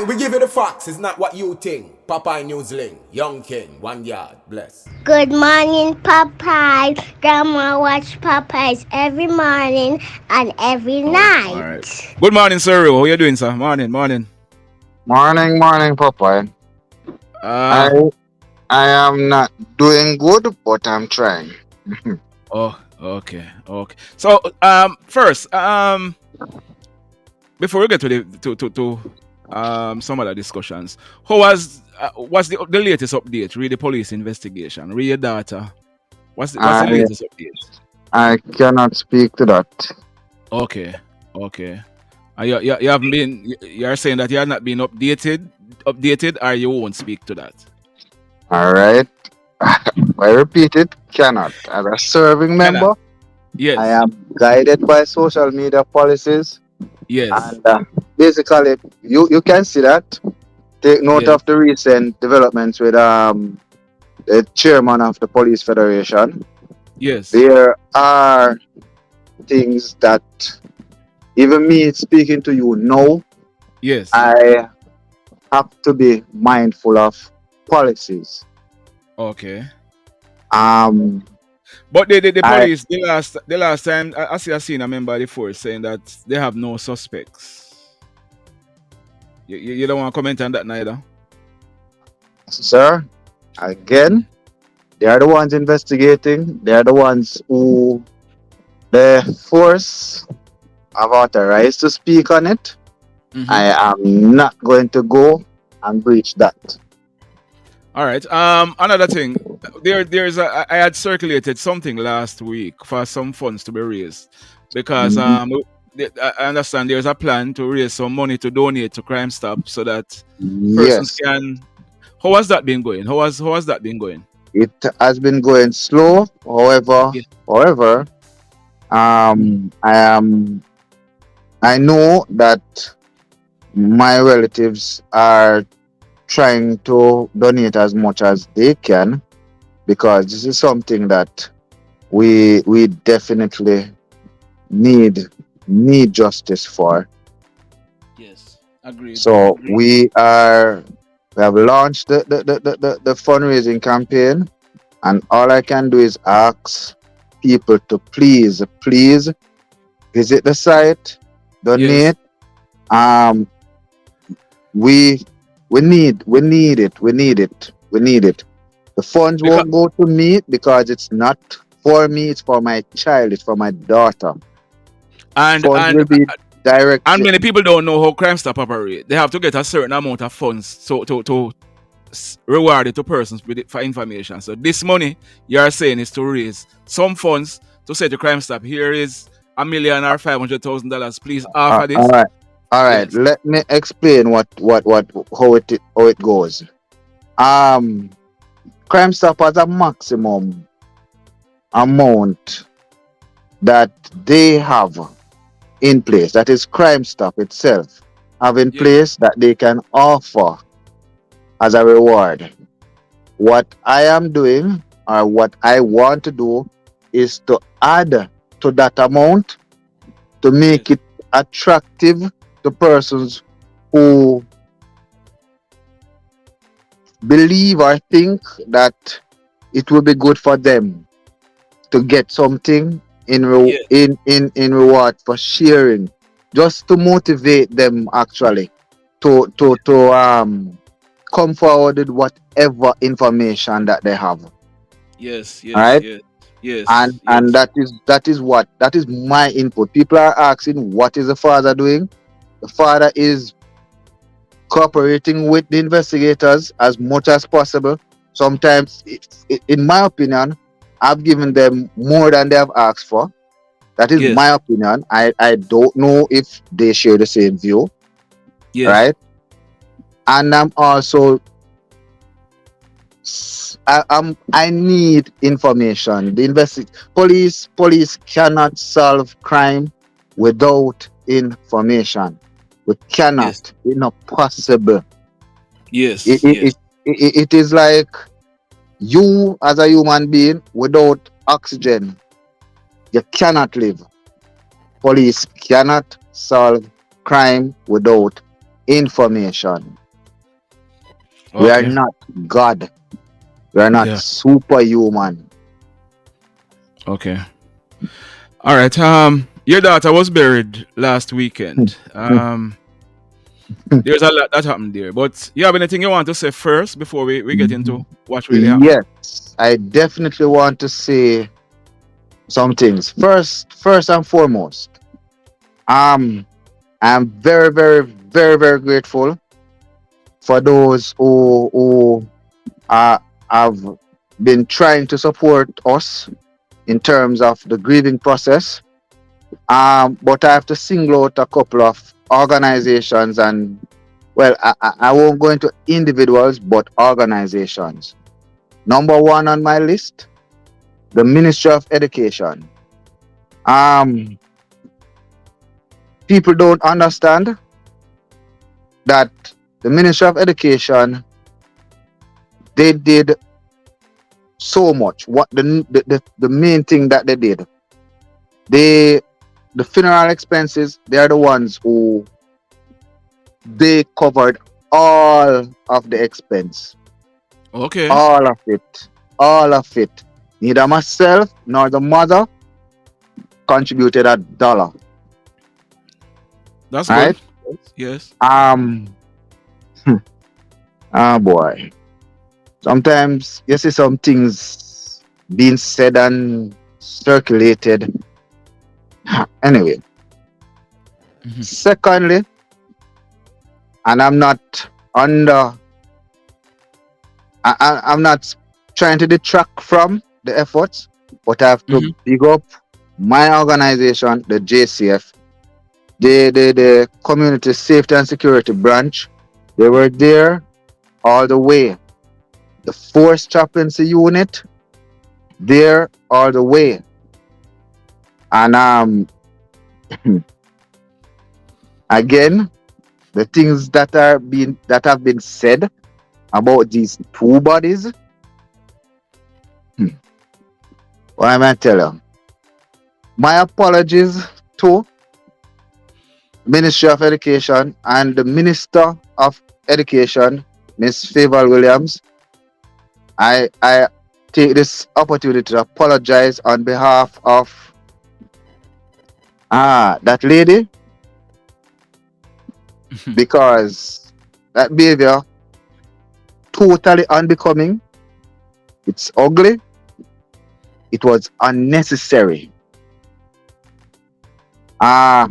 Aye, we give you the facts. It's not what you think. Popeye Newsling, Young King, 1 yard, bless. Good morning, Popeye. Grandma watch Popeyes every morning and every Oh, all right. night. Good morning, sir. How you doing, sir? Morning, morning. Morning, Popeye. I Uh I am not doing good, but I'm trying. okay, okay. So, first, before we get to some other discussions, how what's the latest update? Read the police investigation. Read your data. What's the I latest update? I cannot speak to that. Okay, okay. You haven't been. You're saying that you have not been updated, or you won't speak to that. All right. I repeat it, cannot. As a serving Cannot. member, I Yes, am guided by social media policies, yes, and basically, you can see that. Take note yes, of the recent developments with the chairman of the police federation. yes, There are things that even me speaking to you now, yes. I have to be mindful of policies. Okay. Um, But the I police the last time I seen a member of the force saying that they have no suspects. You don't want to comment on that neither. sir, again, they are the ones investigating. They are the ones who the force have authorized to speak on it. Mm-hmm. I am not going to go and breach that. All right. Another thing. I had circulated something last week for some funds to be raised because Mhm. I understand there's a plan to raise some money to donate to Crime Stop so that persons Yes, can. How has that been going? How has that been going? it has been going slow. Yeah. However, I am. I know that my relatives are trying to donate as much as they can because this is something that we definitely need need justice for. Yes. Agreed. So Agreed. we have launched the fundraising campaign, and all I can do is ask people to please visit the site, Yes. donate. Um, we we need it. The funds Because won't go to me because it's not for me, it's for my child, it's for my daughter. and Funds and will be and directly. many people don't know how Crime Stop operate. They have to get a certain amount of funds so to reward it to persons with it for information. So this money you are saying is to raise some funds to say to Crime Stop, here is $1 million or $500,000. Please uh, offer all this. right, all right, Yes. let me explain what how it goes. um Crime Stop has a maximum amount that they have in place, that is Crime Stop itself have in Yes. place, that they can offer as a reward. What I am doing, or what I want to do, is to add to that amount to Yes. make it attractive to persons who believe or think that it will be good for them to get something Yes. in reward for sharing, just to motivate them actually to come forward with whatever information that they have. Yes. All Yes. right. Yes. Yes. And Yes. that is my input. People are asking, what is the father doing? The father is cooperating with the investigators as much as possible. Sometimes, in my opinion, I've given them more than they have asked for. That is my Yes. opinion. I don't know if they share the same view, Yes. right? And I'm also I need information. Police cannot solve crime without information. We Yes. cannot. It's not possible. It, Yes. it, Yes. it, it is like you as a human being without oxygen. You cannot live. Police cannot solve crime without information. We are Okay. not God. We are not Yeah. superhuman. Okay. All right. Your daughter was buried last weekend. There's a lot that happened there. But you have anything you want to say first before we get into what really happened? Yes, I definitely want to say some things. First and foremost, um, I'm very, very, very, very grateful for those who have been trying to support us in terms of the grieving process. But I have to single out a couple of organizations and, well, I won't go into individuals, but organizations. Number one on my list, the Ministry of Education. Um, People don't understand that the Ministry of Education, they did so much. What the main thing that they did, they the funeral expenses, they are the ones who they covered all of the expense, Okay. all of it, all of it. Neither myself nor the mother contributed a dollar. That's good. Right? Yes. Um. Ah, boy. Sometimes you see some things being said and circulated. Anyway, Mhm. secondly, and I'm not under, I'm not trying to detract from the efforts, but I have to Mhm. big up my organization, the JCF, the Community Safety and Security Branch. They were there all the way. The Force Chaplaincy Unit, there all the way. And again, the things that have been said about these two bodies, hmm, what am I tell you? My apologies to Ministry of Education and the Minister of Education, Miss Favor Williams. I take this opportunity to apologize on behalf of that lady, Mhm. because that behavior totally unbecoming. It's ugly. It was unnecessary. Ah,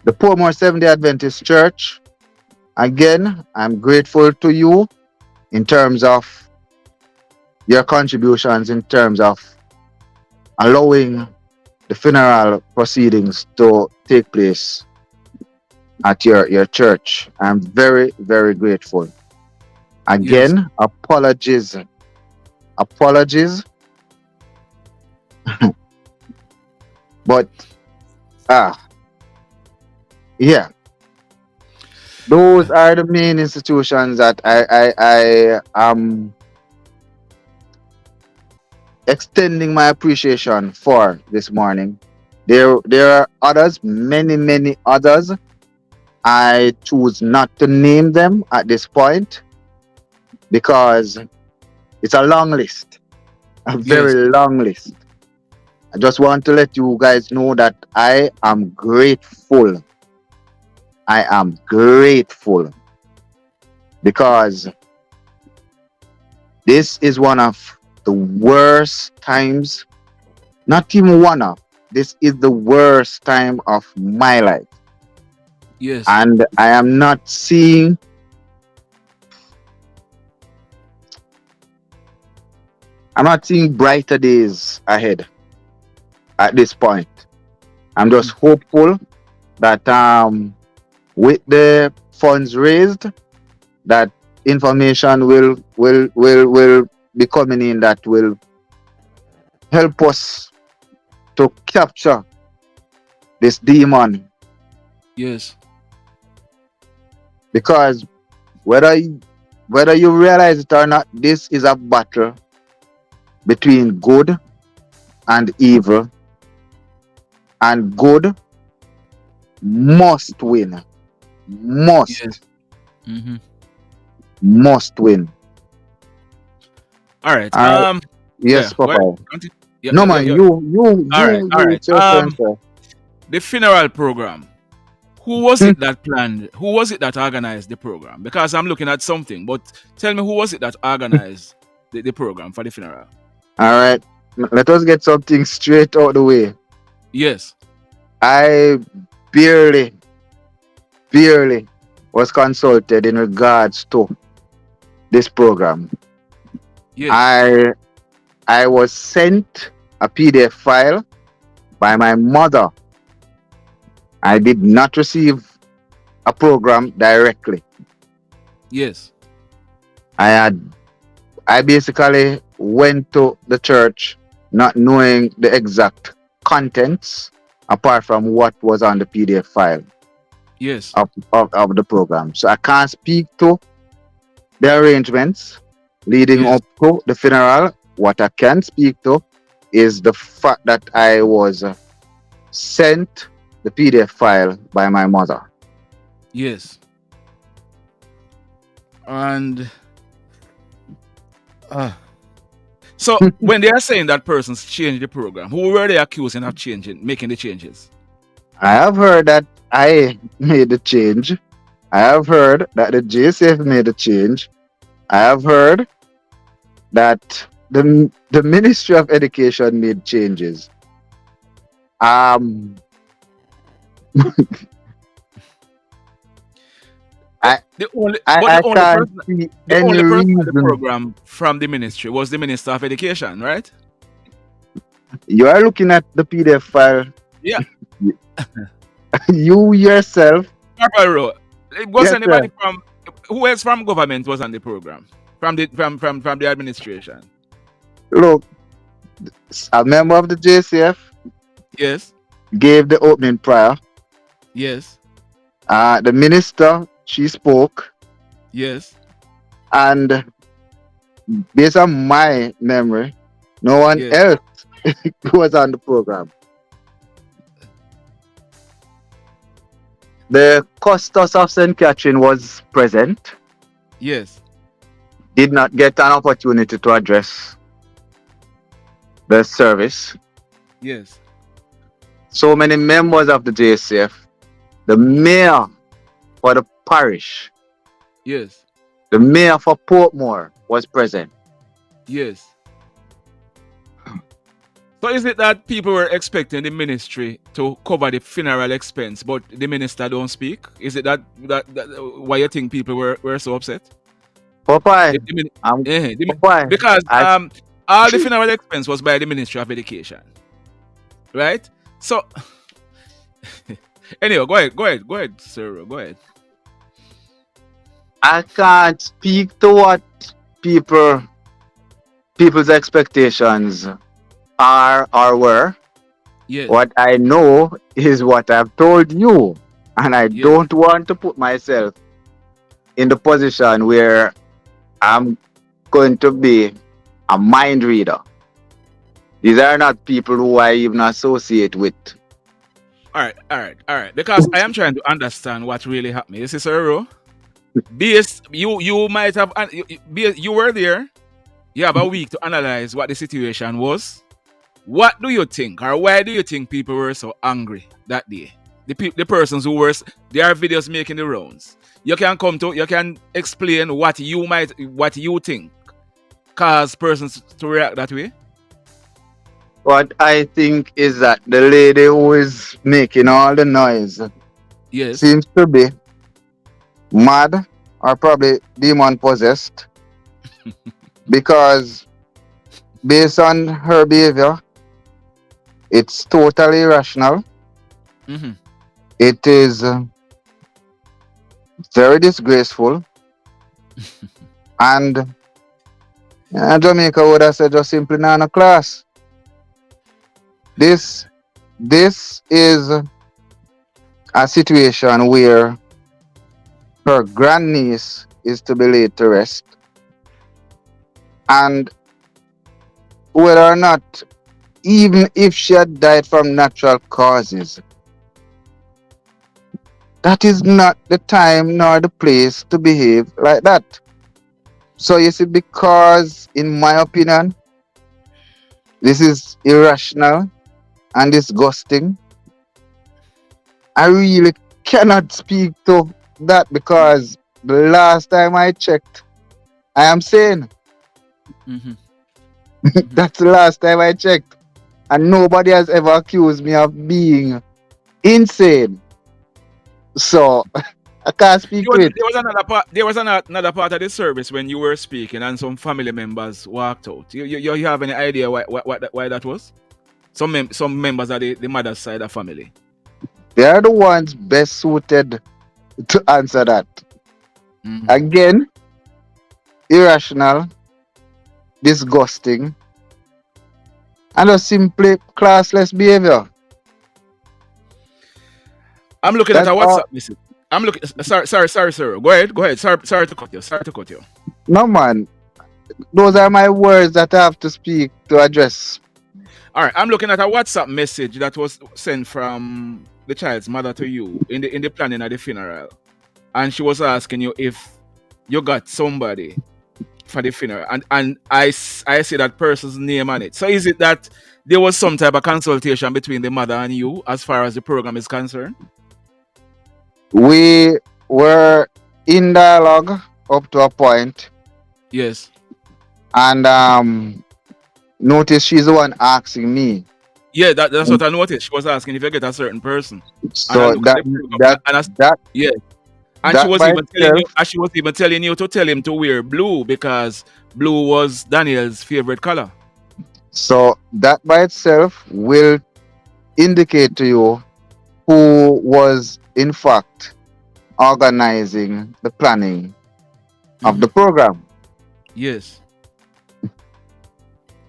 the Portmore Seventh Day Adventist Church. Again, I'm grateful to you in terms of your contributions, in terms of allowing the funeral proceedings to take place at your church. I'm very, very grateful. Yes. Again, apologies. Apologies. But ah, yeah, those are the main institutions that I am extending my appreciation for this morning. There are others, many others. I choose not to name them at this point because it's a long list, a Yes. very long list. I just want to let you guys know that I am grateful. I am grateful because this is one of the worst times, not even one of, this is the worst time of my life. Yes. And I am not seeing, I'm not seeing brighter days ahead at this point. I'm just Mhm. hopeful that with the funds raised, that information will be coming in that will help us to capture this demon. Yes. Because whether whether you realize it or not, this is a battle between good and evil, and good must win. Yes. must Mm-hmm. must win. All right. All right. Yeah. Yes, Go ahead. Papa. Yeah. No Yeah. Yeah. man, Yeah. you All right. you All you right. it's your turn, sir. The funeral program. Who was it that planned? Who was it that organized the program? Because I'm looking at something, but tell me who was it that organized the program for the funeral? All right. Let us get something straight out the way. Yes. I barely, barely was consulted in regards to this program. Yes. I I was sent a PDF file by my mother. I did not receive a program directly. Yes. I had I basically went to the church not knowing the exact contents apart from what was on the PDF file Yes. of the program. So I can't speak to the arrangements leading Yes. up to the funeral. What I can speak to is the fact that I was sent the PDF file by my mother. Yes. And uh, so when they are saying that person's changed the program, who were they accusing of changing, making the changes? I have heard that I made the change. I have heard that the JCF made the change. I have heard that the Ministry of Education made changes. Um, But I the I only can't person see the any only person on the reason. program from the ministry was the Minister of Education, right? You are looking at the PDF file. Yeah. You yourself, Papa Rowe. It was yes, sir. anybody from who else from government was on the program? From the administration. Look, a member of the JCF Yes. gave the opening prayer. Yes. The minister she spoke, Yes. and based on my memory, no one Yes. else was on the program. The Custos of St. Catherine was present, Yes. did not get an opportunity to address the service. Yes. So many members of the JCF, the mayor for the parish, Yes. the mayor for Portmore was present. Yes. So is it that people were expecting the ministry to cover the funeral expense, but the minister don't speak? Is it that why you think people were so upset? Popeye, The min- I'm the Popeye. because I all the funeral expense was by the Ministry of Education, right? So anyway, go ahead, sir, go ahead. I can't speak to what people's expectations are or were. Yes. What I know is what I've told you, and I Yes. don't want to put myself in the position where I'm going to be a mind reader. These are not people who I even associate with. All right. Because I am trying to understand what really happened. You see, Sir Rowe? Based, you might have you were there. You have a week to analyze what the situation was. What do you think, or why do you think people were so angry that day? The persons who were there are videos making the rounds. You can explain what you think cause persons to react that way. What I think is that the lady who is making all the noise Yes. seems to be mad or probably demon possessed because based on her behavior, it's totally irrational. Mm-hmm. It is very disgraceful, and Jamaica would have said just simply not a class. This is a situation where her grandniece is to be laid to rest, and whether or not, even if she had died from natural causes, that is not the time nor the place to behave like that. So you see, because in my opinion, this is irrational and disgusting. I really cannot speak to that because the last time I checked, I am sane. Mm-hmm. Mm-hmm. That's the last time I checked. And nobody has ever accused me of being insane. So I can't speak to it. There was another part. There was another part of the service when you were speaking, and some family members walked out. You have any idea why that was? Some members of the mother's side of family. They are the ones best suited to answer that. Mm-hmm. Again, irrational, disgusting, and a simply classless behavior. I'm looking at That's a all. WhatsApp message. I'm looking. Sorry, sir. Go ahead. Sorry to cut you. Sorry to cut you. No, man. Those are my words that I have to speak to address. All right. I'm looking at a WhatsApp message that was sent from the child's mother to you in the planning of the funeral, and she was asking you if you got somebody for the funeral, and I see that person's name on it. So is it that there was some type of consultation between the mother and you as far as the program is concerned? We were in dialogue up to a point, Yes. and notice she's the one asking me. Yeah, that's what I noticed. She was asking if you get a certain person, and I So look at the program, that and that yeah, and that by itself. she was even telling you to tell him to wear blue because blue was Daniel's favorite color. So that by itself will indicate to you who was in fact organizing the planning of the Mhm. program. Yes.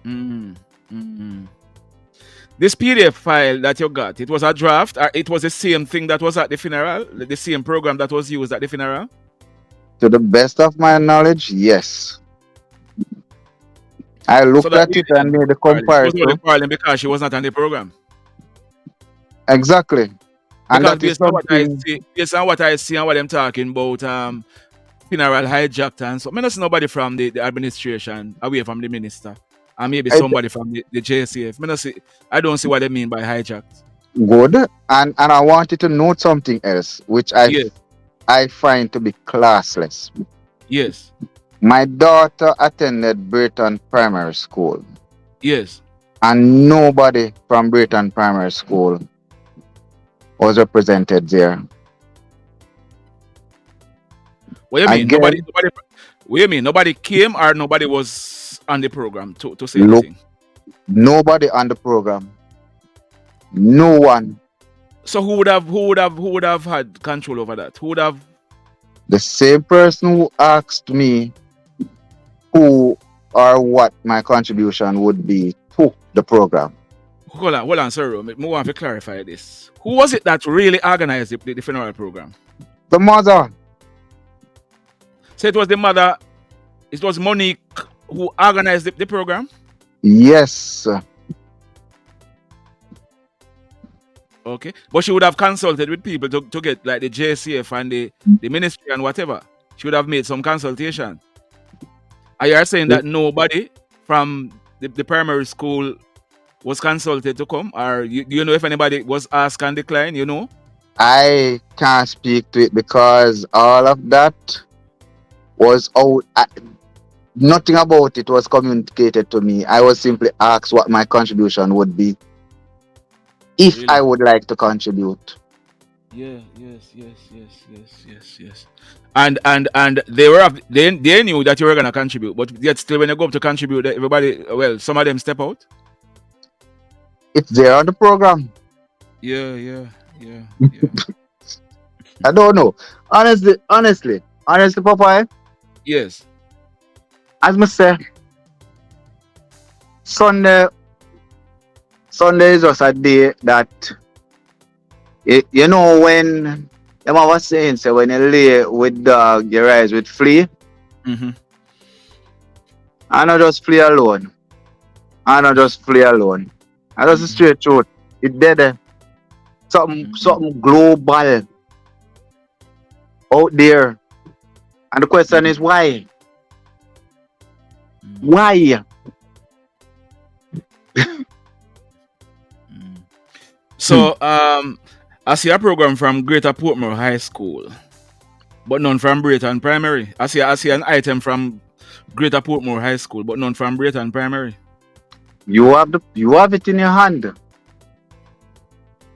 Mm. Mm. This PDF file that you got, it was a draft, or it was the same thing that was at the funeral, the same program that was used at the funeral. To the best of my knowledge, yes. I So looked that at really it and made a it was only comparison. quarreling because she was not on the program. Exactly. And Because that is something. based on what I see and what I'm talking about, funeral hijacked and so I don't see nobody from the administration away from the minister. And maybe It's somebody from the JCF. I don't see what they mean by hijacked. good. And I wanted to note something else, which Yes, I find to be classless. yes, My daughter attended Brighton Primary School, yes. and nobody from Brighton Primary School was represented there. What do you mean? Again, What do you mean? Nobody came or nobody was on the program to say look, anything. nobody on the program. No one. So who would have had control over that? Who would have The same person who asked me who or what my contribution would be to the program. hold on, sir. I want to clarify this. Who was it that really organized the funeral program? The mother. So it was the mother, it was Monique who organized the program? Yes. Okay. But she would have consulted with people to get like the JCF and the ministry and whatever. She would have made some consultation. Are you saying that nobody from the primary school was consulted to come? Or do you know if anybody was asked and declined, you know? I can't speak to it because all of that was out. Nothing about it was communicated to me. I was simply asked what my contribution would be if Really? I would like to contribute. Yeah, yes. And they knew that you were gonna contribute, but yet still when you go up to contribute, everybody some of them step out. It's there on the program. Yeah. I don't know. Honestly, Papa, Yes. as I say, Sunday is just a day that you know when your mama was saying, so when you lay with dog, you rise with flea. Mm-hmm. I not just flee alone. I just the straight truth. It dead. Something global out there. And the question Mm, is why? mm, Why? mm. So I see a program from Greater Portmore High School, but none from Brayton Primary. I see an item from Greater Portmore High School, but none from Brayton Primary. You have it in your hand.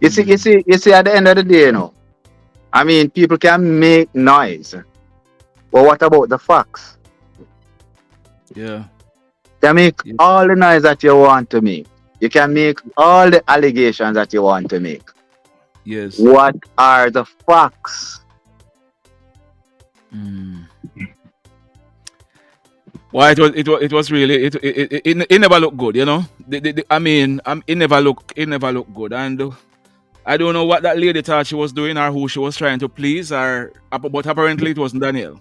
Mm. You see, at the end of the day, I mean, people can make noise. But what about the facts? Yeah. You can make Yeah. all the noise that you want to make. You can make all the allegations that you want to make. Yes. What are the facts? Mm. Well, it was really it never looked good, you know. I mean, it never looked good, and I don't know what that lady thought she was doing or who she was trying to please, but apparently it wasn't Danielle.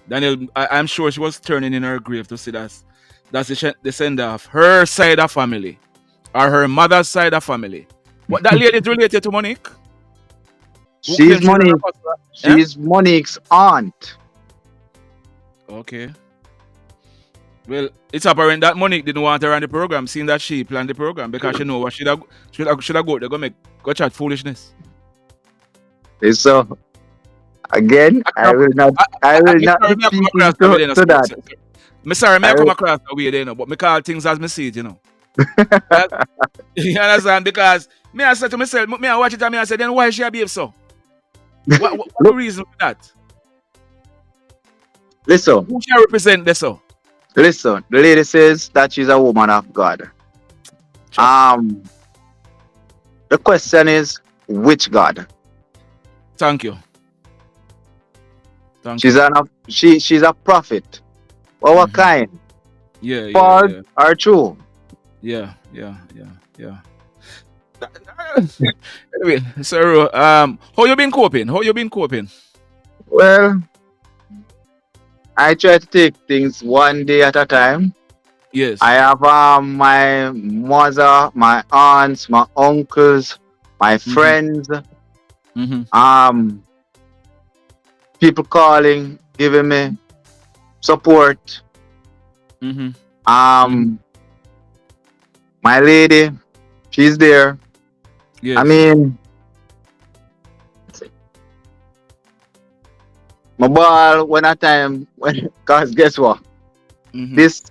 Danielle, I'm sure she was turning in her grave to see that's the send off her side of family or her mother's side of family. But that lady is related to Monique, who She's claims she's an Monique. apostle. Yeah. She's Monique's aunt. Okay. Well, it's apparent that Monique didn't want her on the program, seeing that she planned the program because she know what should have go. They're gonna go chat foolishness. So again, I come, I will me not sorry, be me I come speaking across the way there, no, to that. Me sorry, me I I come will, across the way there, no, but me call things as me see it, you know. Yes? You understand? Because me I said to myself, me I watch it and me I said, then why she behave so? What the look, reason for that? listen, Who she represent this so? listen. The lady says that she's a woman of God. Sure. Um, the question is, which God? Thank you. Thank She's you. she's a prophet. Well, what Mhm. kind? Yeah, yeah, False yeah. or true? Yeah, yeah, yeah, yeah. Anyway, so how you been coping? How you been coping? Well, I try to take things one day at a time. I Yes. have my mother, my aunts, my uncles, my Mm-hmm. friends, Mm-hmm. um, people calling, giving me support. Mm-hmm. Mm-hmm. Um, my lady, she's there. I Yes. mean, my ball when a time when cause guess what? Mm-hmm. This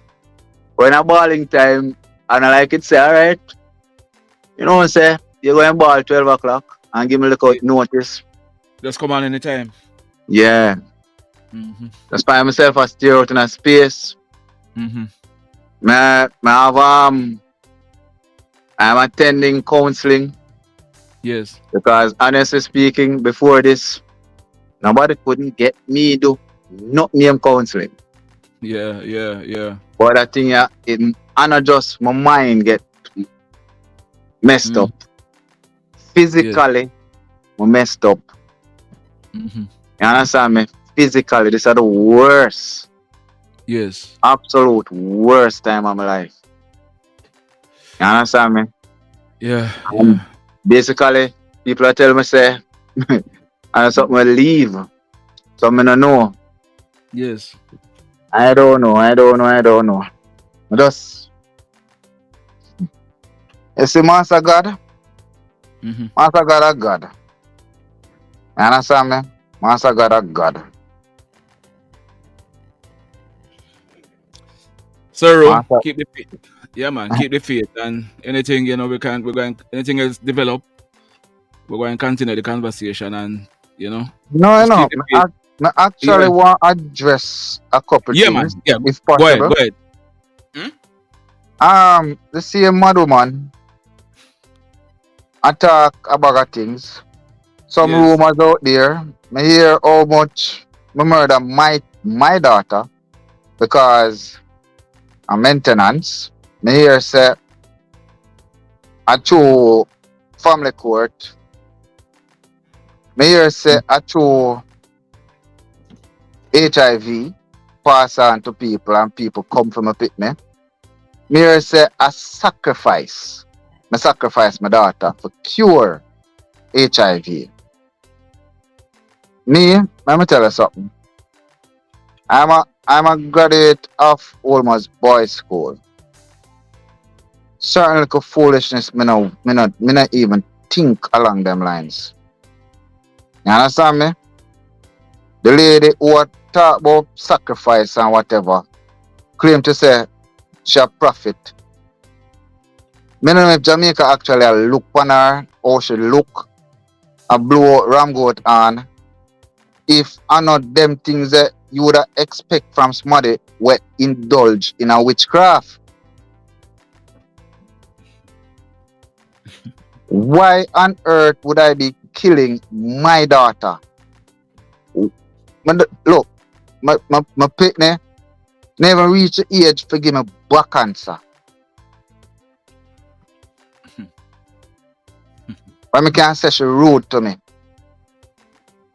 when a balling time and I like it say, alright, you know what I'm saying? You go and ball 12 o'clock and give me a little Yeah. notice. Just come on anytime. Yeah. Mm-hmm. Just find myself a steer out in a space. Mm-hmm. Me have I'm attending counseling Yes. because honestly speaking, before this, nobody couldn't get me to not name counseling. Yeah, yeah, yeah. But I think it and just my mind get messed Mm. up. Yes. Physically, I messed up. Mm-hmm. You understand me? Physically, this is the worst, Yes. absolute worst time of my life. You understand me? Yeah, And yeah. basically, people are telling me say, and something will leave. So I don't know. Yes. I don't know. I don't know. Just you see, Master God, Mm-hmm. Master God are God. You understand me? Master God are God. So Rowe, Master, keep the faith. Yeah, man, keep the faith, and anything we're going anything else develop, we're going to continue the conversation, and no, just keep the faith. I actually Yeah, want to address a couple yeah, things, man. Yeah, if go ahead, possible. go ahead. Hmm? The same mad woman attack about things. Some Yes. rumors out there. Me hear how much me murder my daughter because of maintenance. Me hear say a true family court. Me hear say a true HIV pass on to people and people come from a pit me. Me hear say a sacrifice. Me sacrifice my daughter for cure HIV. Me, let me tell you something. I'm a graduate of Olmos Boys School. Certain little foolishness me no even think along them lines. You understand me? The lady who talk about sacrifice and whatever claim to say she a prophet. Me no know if Jamaica actually a look on her or she look a blow ram goat on. If I not them things that you would expect from somebody who indulge in a witchcraft. Why on earth would I be killing my daughter? Look, my pitney never reach the age to give me back cancer. But me can say she rude to me.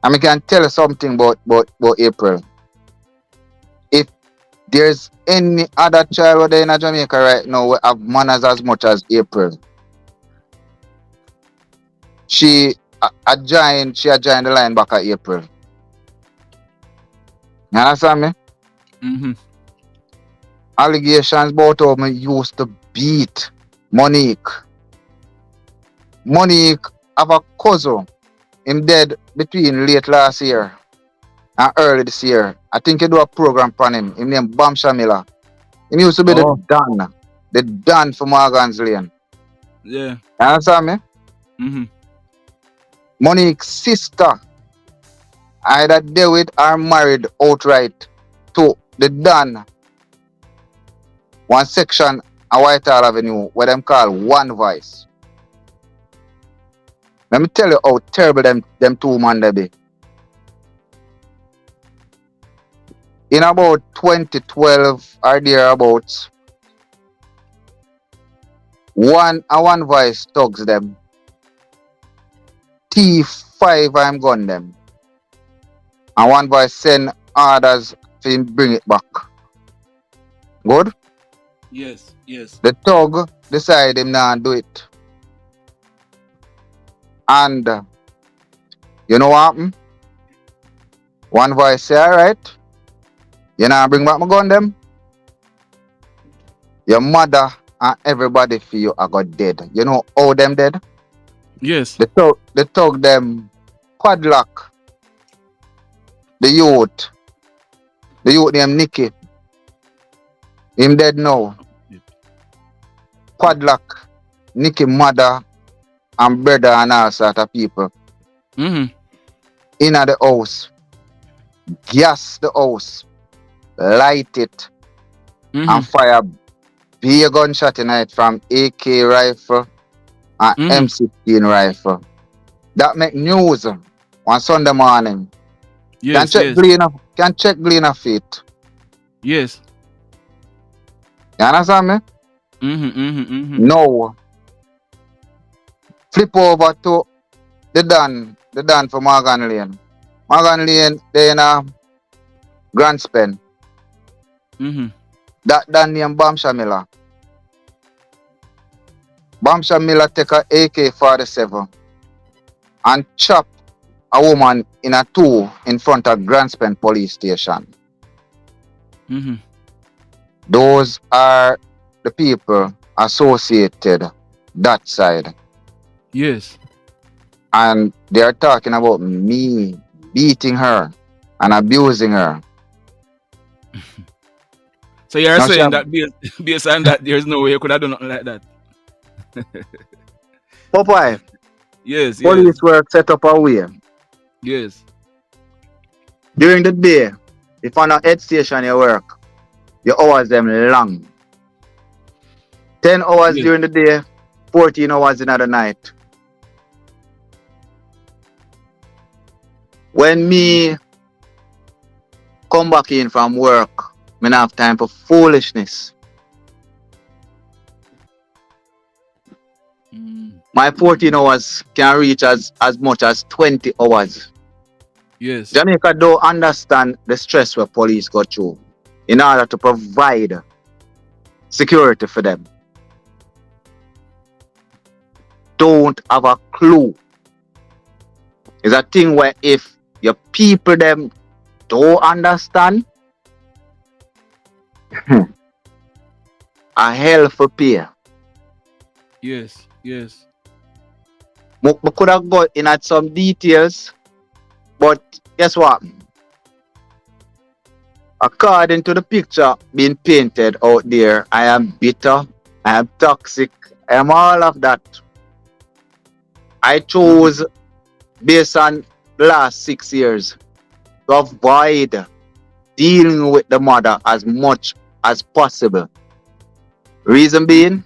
And me can tell you something about April. If there's any other child there in Jamaica right now who have manners as much as April, she a joined the line back at April. You understand me? Mm-hmm. Allegations about how me used to beat Monique. Monique have a cousin. Him dead between late last year and early this year. I think you do a program on him. Him named Bam Shamila. He used to be Oh, the Don for Morgan's Lane. yeah. You understand me? Mm-hmm. Monique's sister either dead with or married outright to the Don, one section of Whitehall Avenue, where them call One Voice. Let me tell you how terrible them two man they be. In about 2012 or thereabouts, one voice thugs them. T5 I'm gun them. And one voice send orders to him bring it back. Good? Yes, yes. The thug decide him not do it. And you know what happened? One voice say, alright, you know bring back my gun them. Your mother and everybody for you are got dead. You know how them dead? Yes. The thug them padlock the youth. The youth named Nicky. Him dead now. Padlock Nicky mother and brother and all sort of people. Mm-hmm. In the house. Gas the house. Light it. Mm-hmm. And fire big gunshot in it from AK rifle and Mm-hmm. M16 rifle. That make news on Sunday morning. Yes, yes. Can check Gleaner feet. Yes. You understand me? Mm-hmm. Mm-hmm. Mm-hmm. No. Flip over to the Dan for Morgan Lane. Morgan Lane, they in a Grand Spen. Mm-hmm. That Dan named Bam Shamila. Bam Shamila take a AK-47 and chop a woman in a two in front of Grand Spen police station. Mm-hmm. Those are the people associated that side. Yes. And they are talking about me beating her and abusing her. So you're Now, saying that based on that, there's no way you could have done nothing like that. Popeye, Yes, yes, police work set up a way. yes. During the day, if on a head station you work, your hours them long. 10 hours Yes. during the day, 14 hours in the night. When me come back in from work, me not have time for foolishness. Mm. My 14 hours can reach as much as 20 hours. Yes. Jamaica don't understand the stress where police go through in order to provide security for them. Don't have a clue. It's a thing where if your people them don't understand, a hell for pay. Yes, yes. We could have got in at some details, but guess what? According to the picture being painted out there, I am bitter, I am toxic, I am all of that. I chose, based on the last 6 years, to avoid dealing with the mother as much as possible. Reason being,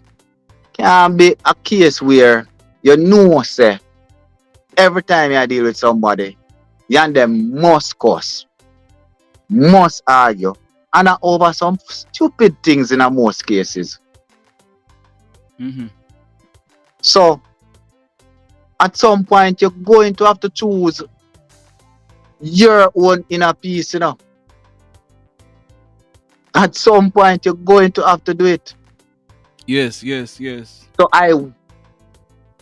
can be a case where you know, say, every time you deal with somebody, you and them must cuss, must argue, and are over some stupid things in most cases. Mm-hmm. So, at some point, you're going to have to choose your own inner peace, you know. At some point, you're going to have to do it. Yes, yes, yes. So,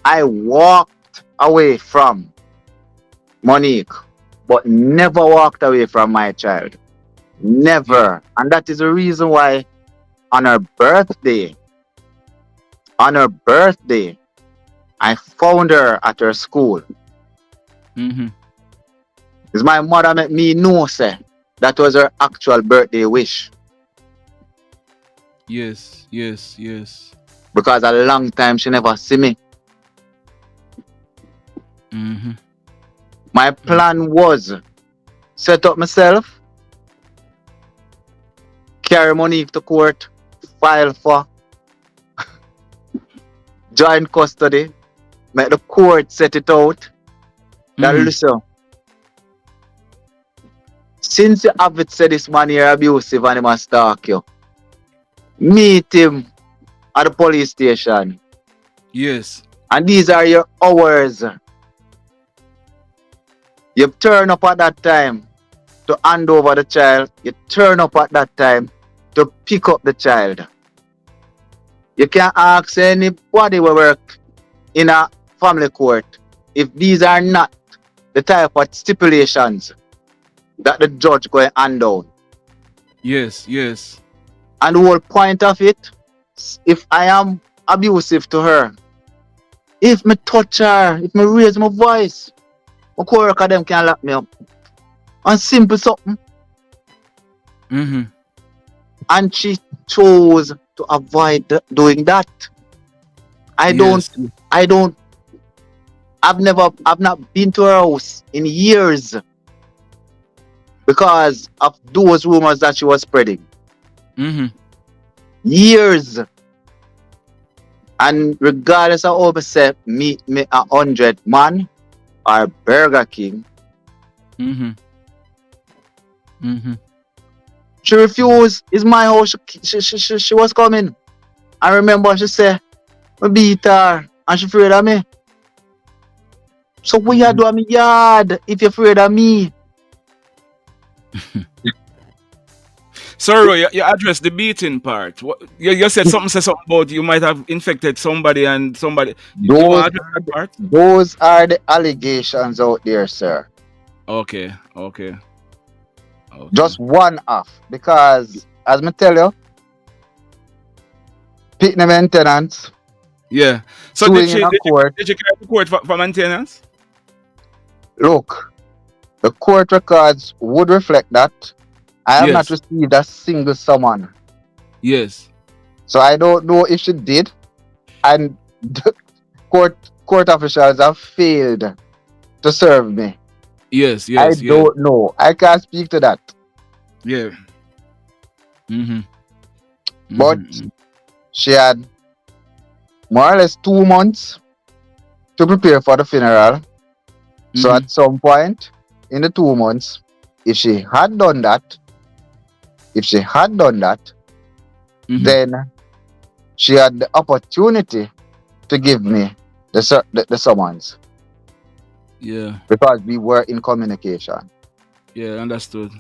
I walked away from Monique, but never walked away from my child. Never. And that is the reason why on her birthday, I found her at her school. Mm-hmm. Because my mother made me know, say, that was her actual birthday wish. Yes, yes, yes. Because a long time she never see me. Mm-hmm. My plan was set up myself, carry Monique to court, file for joint custody, make the court set it out. That listen, since you have it said this man here abusive and he must stalk you, meet him at the police station. Yes. And these are your hours. You turn up at that time to hand over the child. You turn up at that time to pick up the child. You can't ask anybody who work in a family court if these are not the type of stipulations that the judge going to hand out. Yes, yes. And the whole point of it, if I am abusive to her, if me touch her, if me raise my voice, my co-worker them can lock me up. And simple something. Mm-hmm. And she chose to avoid doing that. I've not been to her house in years because of those rumors that she was spreading. Mm-hmm. Years. And regardless of how I say, meet me 100 man or Burger King, Mm-hmm. Mm-hmm. she refused. It's my house. She was coming. I remember she said, I beat her and she afraid of me. So what you do at me yard if you're afraid of me? So, Rowe, you addressed the beating part. You said something about you might have infected somebody and somebody. You want to address that part? Those are the allegations out there, sir. Okay, okay. Just one off. Because, as me tell you, picking maintenance. Yeah. So did you carry the court for maintenance? Look, the court records would reflect that. I have not received a single summon. Yes. So I don't know if she did. And the court officials have failed to serve me. Yes. I don't know. I can't speak to that. Yeah. Mm-hmm. But she had more or less 2 months to prepare for the funeral. So at some point in the 2 months, if she had done that, then she had the opportunity to give me the summons. Yeah. Because we were in communication. Yeah, understood.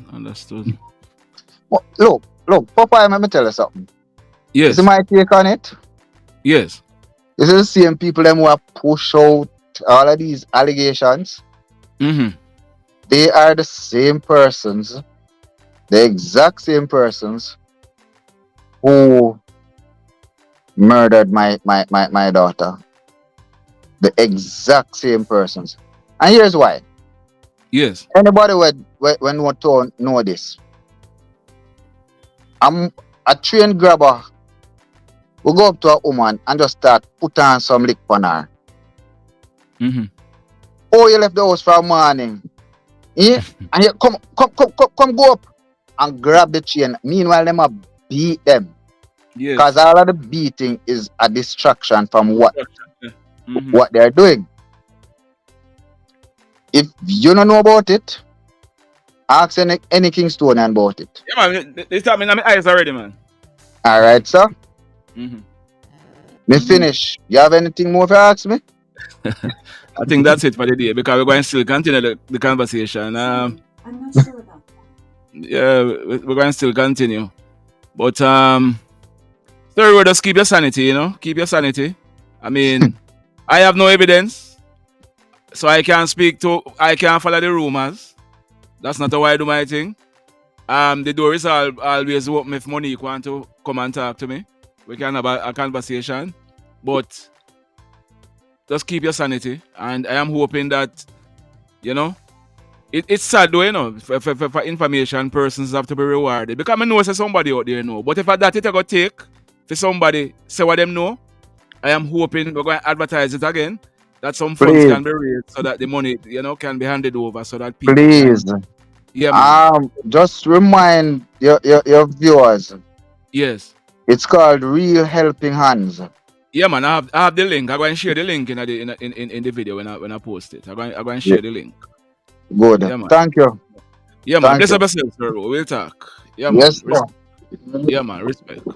Look, Papa, let me tell you something. Yes. This is my take on it. Yes. This is the same people them who have pushed out all of these allegations. Mm-hmm. they are the same persons, the exact same persons who murdered my daughter. The exact same persons. And here's why. Yes. Anybody when want to know this, I'm a train grabber will go up to a woman and just start put on some lick on her. Mm-hmm. Oh, you left the house for a morning. Yeah? And you come, go up and grab the chain. Meanwhile, them a beat them. Yes. Because all of the beating is a distraction from what Mm-hmm. they're doing. If you don't know about it, ask any Kingstonian about it. Yeah, man. They start me in my eyes already, man. Alright, sir. Mm-hmm. Me finish. You have anything more to ask me? I think that's it for the day because we're going to still continue the conversation. I'm not sure about that. Yeah, we're going to still continue. But third word, just keep your sanity, you know? Keep your sanity. I mean, I have no evidence. So I can't follow the rumors. That's not how I do my thing. The door is always open if Monique want to come and talk to me. We can have a conversation. But just keep your sanity. And I am hoping that, you know, it's sad though, you know, for information, persons have to be rewarded. Because I know say somebody out there know. But if that it I go take for somebody say what them know, I am hoping we're going to advertise it again. That some funds Please. can be raised so that the money, you know, can be handed over so that people Please. can. Yeah, man. Just remind your viewers. Yes. It's called Real Helping Hands. Yeah, man. I have the link. I'm going to share the link in the video when I post it. I'm going to share the link. Good. Yeah, man. Thank you. Yeah, man. Thank Bless you. up yourself, sir. We'll talk. Yeah, man. Yes, sir. Yeah, man. Respect.